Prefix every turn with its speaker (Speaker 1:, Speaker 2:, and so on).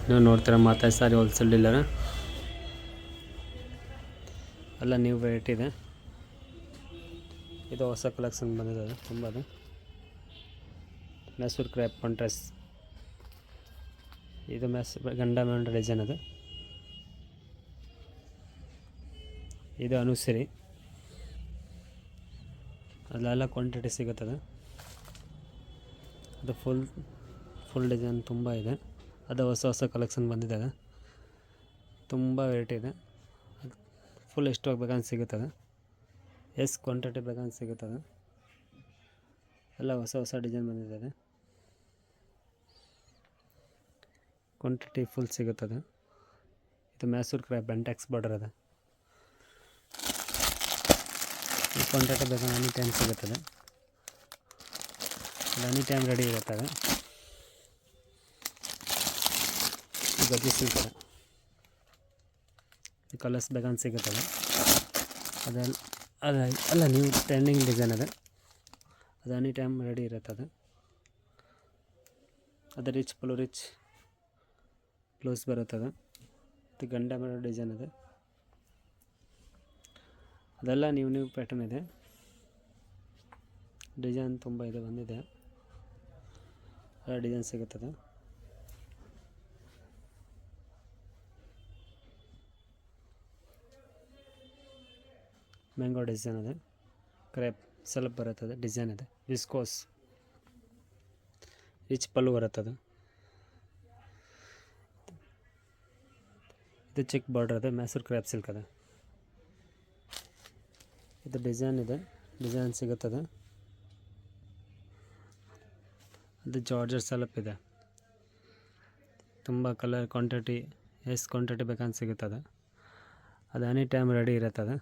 Speaker 1: ನೀವು ನೋಡ್ತೀರ ಮಾತಾಡಿ ಸಾರಿ wholesale dealer ಎಲ್ಲ ನ್ಯೂ ವೆರೈಟಿ ಇದೆ. ಇದು ಹೊಸ ಕಲೆಕ್ಷನ್ ಬಂದಿದೆ, ಅದು ತುಂಬ ಅದು ಮೈಸೂರು ಕ್ರ್ಯಾಪ್ ಕಾಂಟ್ರಾಸ್ಟ್. ಇದು ಗಂಡ ಮೇಂಡ ಡಿಸೈನ್ ಅದು. ಇದು ಅನುಸರಿ, ಅಲ್ಲೆಲ್ಲ ಕ್ವಾಂಟಿಟಿ ಸಿಗುತ್ತದೆ. ಅದು ಫುಲ್ ಡಿಸೈನ್ ತುಂಬ ಇದೆ. ಅದು ಹೊಸ ಕಲೆಕ್ಷನ್ ಬಂದಿದೆ, ಅದು ತುಂಬ ವೆರೈಟಿ ಇದೆ. ಫುಲ್ ಎಷ್ಟು ಬೇಕಂತ ಸಿಗುತ್ತದೆ, ಎಷ್ಟು ಕ್ವಾಂಟಿಟಿ ಬೇಕಂತ ಸಿಗುತ್ತದೆ. ಎಲ್ಲ ಹೊಸ ಡಿಸೈನ್ ಬಂದಿದೆ, ಕ್ವಾಂಟಿಟಿ ಫುಲ್ ಸಿಗುತ್ತದೆ. ಇದು ಮೈಸೂರು ಕ್ರ್ಯಾಪ್ ಬೆಂಟೆಕ್ಸ್ ಬಾರ್ಡರ್ ಅದ. ಈ ಕ್ವಾಂಟಿಟಿ ಬೇಕಂದ್ರೆ ಎನಿ ಟೈಮ್ ಸಿಗುತ್ತದೆ, ಎನಿ ಟೈಮ್ ರೆಡಿ ಇರುತ್ತದೆ. ಗದ್ದೆ ಸಿಗ್ತದೆ, ಈ ಕಲರ್ಸ್ ಬೇಕಂತ ಸಿಗುತ್ತದೆ. ಅಲ್ಲ ನೀವು ಟ್ರೆಂಡಿಂಗ್ ಡಿಸೈನ್ ಅದು ಎನಿ ಟೈಮ್ ರೆಡಿ ಇರುತ್ತದೆ. ಅದು ರಿಚ್ ಪಲ್ಲು ರಿಚ್ ಬ್ಲೌಸ್ ಬರುತ್ತದೆ. ಇದು ಗಂಡ ಮೇಳ ಡಿಸೈನ್ ಇದೆ. ಅದೆಲ್ಲ ನ್ಯೂ ಪ್ಯಾಟರ್ನ್ ಇದೆ. ಡಿಸೈನ್ ತುಂಬ ಇದೆ, ಬಂದಿದೆ. ಎಲ್ಲ ಡಿಸೈನ್ ಸಿಗುತ್ತದೆ. ಮ್ಯಾಂಗೋ ಡಿಸೈನ್ ಇದೆ, ಕ್ರೇಪ್ ಸ್ವಲ್ಪ ಬರುತ್ತದೆ, ಡಿಸೈನ್ ಇದೆ. ವಿಸ್ಕೋಸ್ ರಿಚ್ ಪಲ್ಲು ಬರುತ್ತದೆ. ಇದು ಚೆಕ್ ಬಾರ್ಡರ್ ಇದೆ, ಮೈಸೂರು ಕ್ರ್ಯಾಪ್ ಸಿಲ್ಕ್ ಇದೆ. ಇದು ಡಿಸೈನ್ ಇದೆ, ಡಿಸೈನ್ ಸಿಗುತ್ತದೆ. ಅದು ಜಾರ್ಜರ್ ಸ್ವಲ್ಪ ಇದೆ, ತುಂಬ ಕಲರ್ ಕ್ವಾಂಟಿಟಿ ಎಷ್ಟು ಕ್ವಾಂಟಿಟಿ ಬೇಕಂತ ಸಿಗುತ್ತದೆ. ಅದು ಎನಿ ಟೈಮ್ ರೆಡಿ ಇರುತ್ತದೆ.